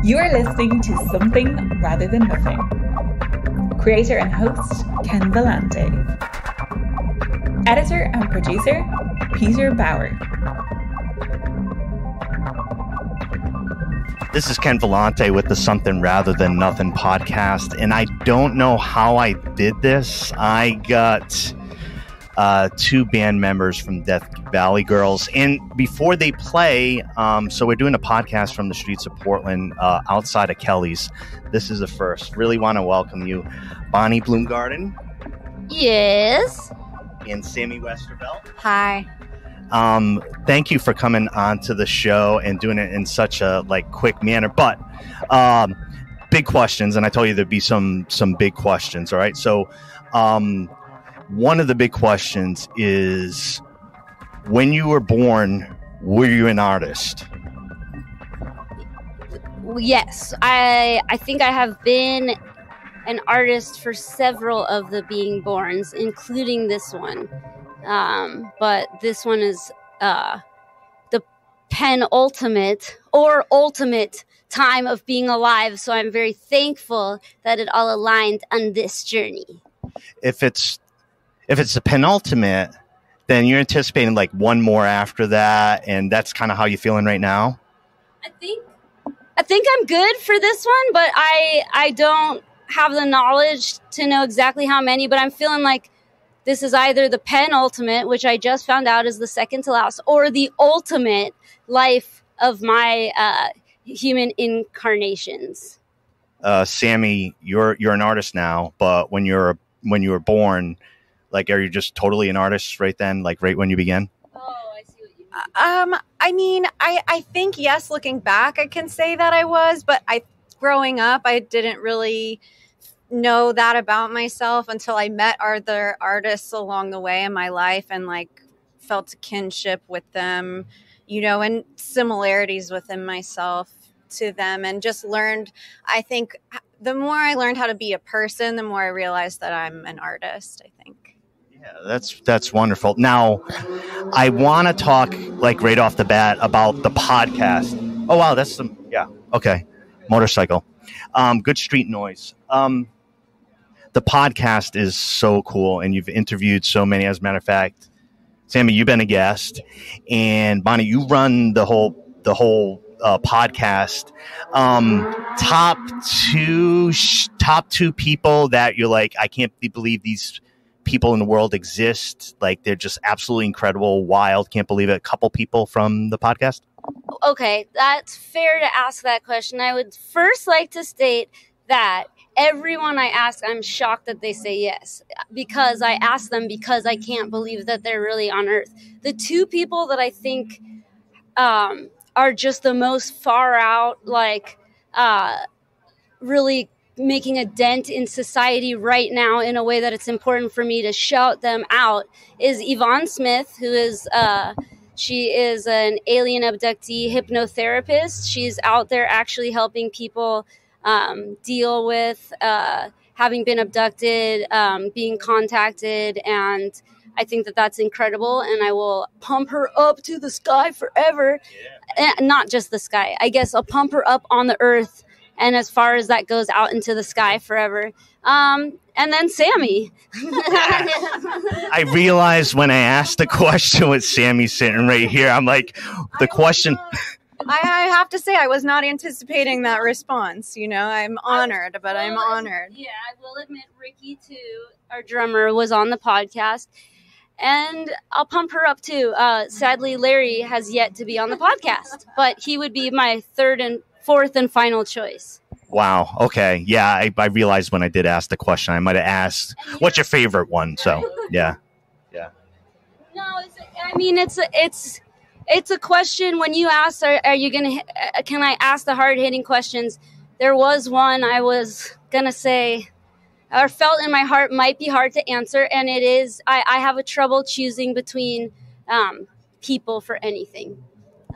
You are listening to Something Rather Than Nothing. Creator and host, Ken Vellante. Editor and producer, Peter Bauer. This is Ken Vellante with the Something Rather Than Nothing podcast, and I don't know how I did this. I got two band members from Death Valley Girls, and before they play, so we're doing a podcast from the streets of Portland outside of Kelly's. This is the first. Really want to welcome you, Bonnie Bloomgarden. Yes. And Sammy Westervelt. Hi. Thank you for coming on to the show and doing it in such a quick manner. But big questions, and I told you there'd be some big questions. All right. So one of the big questions is, when you were born, were you an artist? Yes. I think I have been an artist for several of the being borns, including this one. But this one is the penultimate or ultimate time of being alive. So I'm very thankful that it all aligned on this journey. If it's the penultimate, then you're anticipating one more after that, and that's kind of how you're feeling right now? I think I'm good for this one, but I don't have the knowledge to know exactly how many, but I'm feeling like this is either the penultimate, which I just found out is the second to last, or the ultimate life of my human incarnations. Sammy, you're an artist now, but when you were born, are you just totally an artist right then, right when you began? Oh, I see what you mean. I think, yes, looking back, I can say that I was, but growing up, I didn't really know that about myself until I met other artists along the way in my life and felt a kinship with them, and similarities within myself to them, and just learned. I think the more I learned how to be a person, the more I realized that I'm an artist, I think. Yeah, that's wonderful. Now, I want to talk right off the bat about the podcast. Oh wow, that's okay. Motorcycle, good street noise. The podcast is so cool, and you've interviewed so many. As a matter of fact, Sammy, you've been a guest, and Bonnie, you run the whole podcast. Top two people that you're I can't believe these people in the world exist. They're just absolutely incredible, wild. Can't believe it. A couple people from the podcast. Okay, that's fair to ask that question. I would first like to state that everyone I ask, I'm shocked that they say yes, because I ask them because I can't believe that they're really on Earth. The two people that I think are just the most far out, really making a dent in society right now in a way that it's important for me to shout them out, is Yvonne Smith, who is she is an alien abductee hypnotherapist. She's out there actually helping people deal with having been abducted, being contacted, and I think that that's incredible, and I will pump her up to the sky forever. Yeah. Not just the sky. I guess I'll pump her up on the earth, and as far as that goes, out into the sky forever. And then Sammy. I realized when I asked the question with Sammy sitting right here, I'm the question... I have to say, I was not anticipating that response. I'm honored, but I'm honored. Yeah, I will admit Ricky, too, our drummer, was on the podcast. And I'll pump her up, too. Sadly, Larry has yet to be on the podcast, but he would be my fourth and final choice. Wow. Okay. Yeah, I realized when I did ask the question, I might have asked, what's your favorite one? So, yeah. Yeah. No, it's a question. When you ask, are you going to, can I ask the hard-hitting questions? There was one I was going to say, or felt in my heart might be hard to answer. And it is, I have a trouble choosing between people for anything.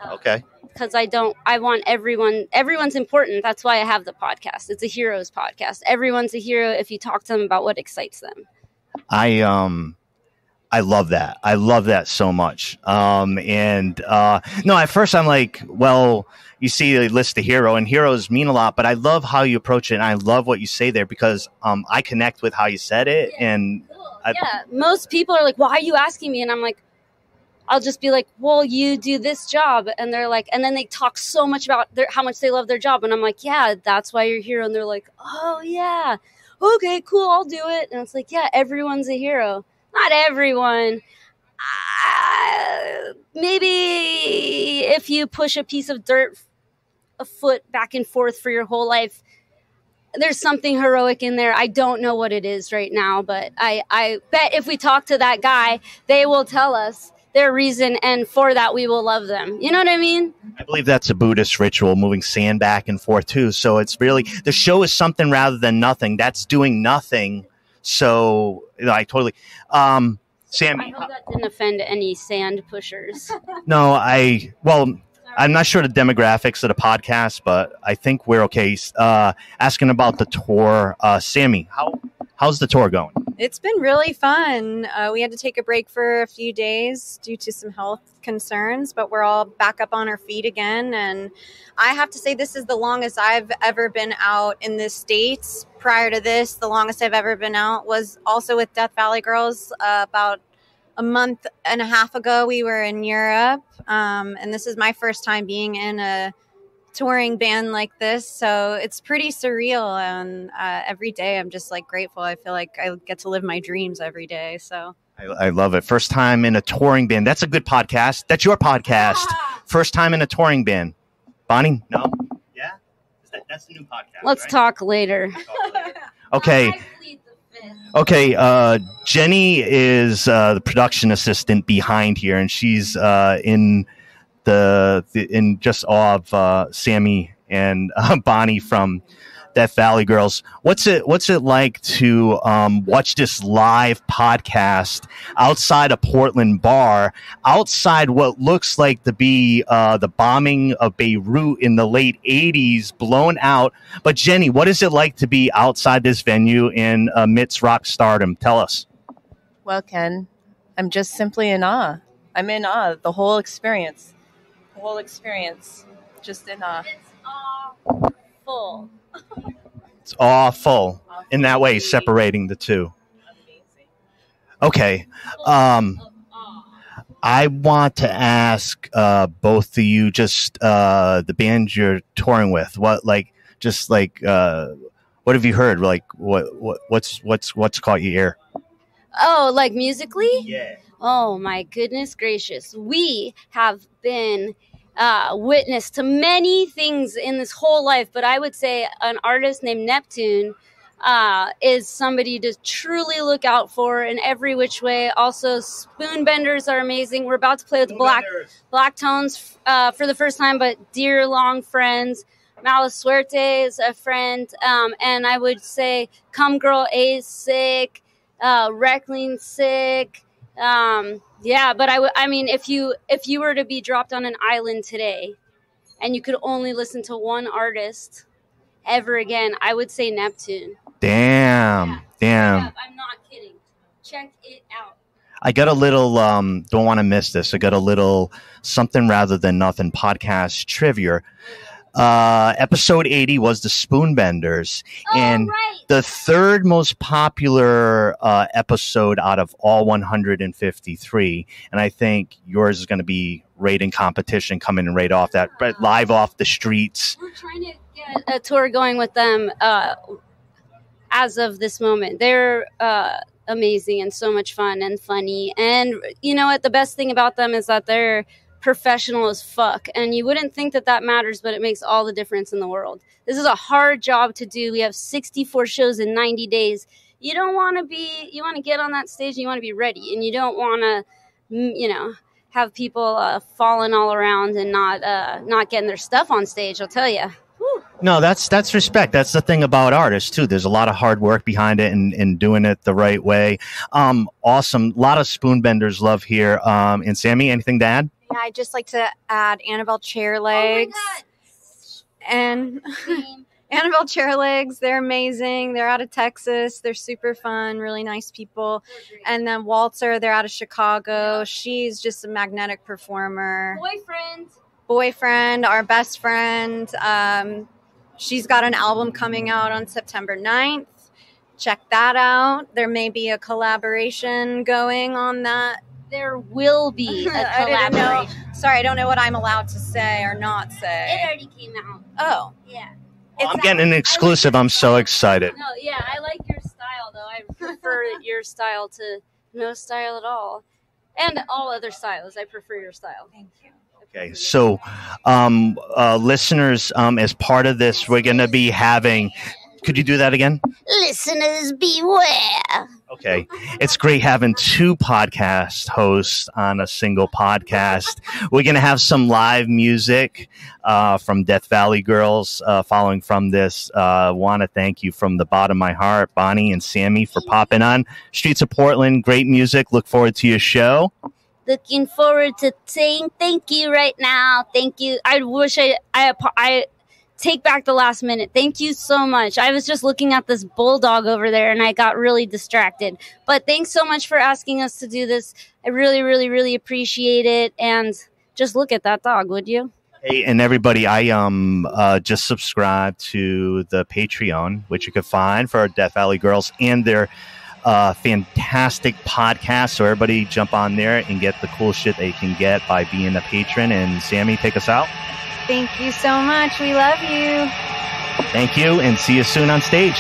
Okay. Because I want everyone's important. That's why I have the podcast. It's a heroes podcast. Everyone's a hero if you talk to them about what excites them. I love that. I love that so much. No, at first I'm like, well, you see they list the hero, and heroes mean a lot, but I love how you approach it, and I love what you say there because I connect with how you said it. Yeah, and cool. Most people are like, why are you asking me? And I'm like, I'll just be like, well, you do this job. And they're like, and then they talk so much about how much they love their job. And I'm like, yeah, that's why you're a hero. And they're like, oh, yeah. Okay, cool. I'll do it. And it's like, yeah, everyone's a hero. Not everyone. Maybe if you push a piece of dirt a foot back and forth for your whole life, there's something heroic in there. I don't know what it is right now, but I bet if we talk to that guy, they will tell us their reason, and for that we will love them. You know what I mean? I believe that's a Buddhist ritual, moving sand back and forth too. So it's really, the show is something rather than nothing. That's doing nothing. So I totally Sammy, I hope that didn't offend any sand pushers. No, I'm not sure the demographics of the podcast, but I think we're okay. Asking about the tour, Sammy, how's the tour going? It's been really fun. We had to take a break for a few days due to some health concerns, but we're all back up on our feet again. And I have to say, this is the longest I've ever been out in the States. Prior to this, the longest I've ever been out was also with Death Valley Girls. About a month and a half ago, we were in Europe. And this is my first time being in a touring band like this, so it's pretty surreal, and every day I'm just like grateful. I feel like I get to live my dreams every day, so I love it. First time in a touring band. That's a good podcast. That's your podcast. First time in a touring band. Bonnie? No? Yeah? That's the new podcast. Let's talk later. Okay. Okay, Jenny is the production assistant behind here, and she's in just awe of Sammy and Bonnie from Death Valley Girls. What's it like to watch this live podcast outside a Portland bar, outside what looks like to be the bombing of Beirut in the late 80s, blown out? But Jenny, what is it like to be outside this venue in amidst rock stardom? Tell us. Well, Ken, I'm just simply in awe. I'm in awe. The whole experience, just in awe. It's awful. It's awful in that way, separating the two. Okay. I want to ask both of you, just the band you're touring with. What have you heard? Like what's caught your ear? Oh, like musically? Yeah. Oh my goodness gracious. We have been witness to many things in this whole life, but I would say an artist named Neptune is somebody to truly look out for in every which way. Also, Spoonbenders are amazing. We're about to play with Black Tones for the first time, but dear long friends. Mala Suerte is a friend, and I would say Come Girl A is sick, Reckling sick. Yeah, but I mean, if you were to be dropped on an island today and you could only listen to one artist ever again, I would say Neptune. Damn. I'm not kidding. Check it out. I got a little, don't want to miss this. I got a little something rather than nothing podcast trivia. Episode 80 was the Spoonbenders, and right. The third most popular episode out of all 153. And I think yours is going to be right in competition, coming right off that, live off the streets. We're trying to get a tour going with them as of this moment. They're amazing and so much fun and funny. And you know what? The best thing about them is that they're professional as fuck, and you wouldn't think that matters, but it makes all the difference in the world. This is a hard job to do. We have 64 shows in 90 days. You want to get on that stage and you want to be ready, and you don't want to have people falling all around and not getting their stuff on stage. I'll tell you. No, that's respect. That's the thing about artists too. There's a lot of hard work behind it and doing it the right way. Awesome. A lot of Spoonbenders love here. And Sammy, anything to add? Yeah, I'd just like to add Annabelle Chairlegs. Oh my God. And Annabelle Chairlegs, they're amazing. They're out of Texas. They're super fun, really nice people. And then Walter, they're out of Chicago. She's just a magnetic performer. Boyfriend, our best friend. She's got an album coming out on September 9th. Check that out. There may be a collaboration going on that. There will be a I didn't know. collaboration. Sorry, I don't know what I'm allowed to say or not say. It already came out. Oh. Yeah. I'm getting an exclusive. I'm so excited. No, yeah, I like your style, though. I prefer your style to no style at all. And all other styles. I prefer your style. Thank you. Okay, so listeners, as part of this, we're going to be having... Could you do that again? Listeners, beware. Okay. It's great having two podcast hosts on a single podcast. We're going to have some live music from Death Valley Girls following from this. Want to thank you from the bottom of my heart, Bonnie and Sammy, for popping on. Streets of Portland, great music. Look forward to your show. Looking forward to saying thank you right now. Thank you. I wish I take back the last minute. Thank you so much. I was just looking at this bulldog over there and I got really distracted. But thanks so much for asking us to do this. I really, really, really appreciate it. And just look at that dog, would you? Hey, and everybody, I just subscribed to the Patreon, which you can find for Death Valley Girls and their fantastic podcast. So everybody jump on there and get the cool shit they can get by being a patron. And Sammy, take us out. Thank you so much. We love you. Thank you, and see you soon on stage.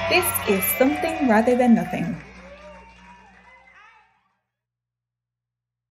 This is Something Rather Than Nothing.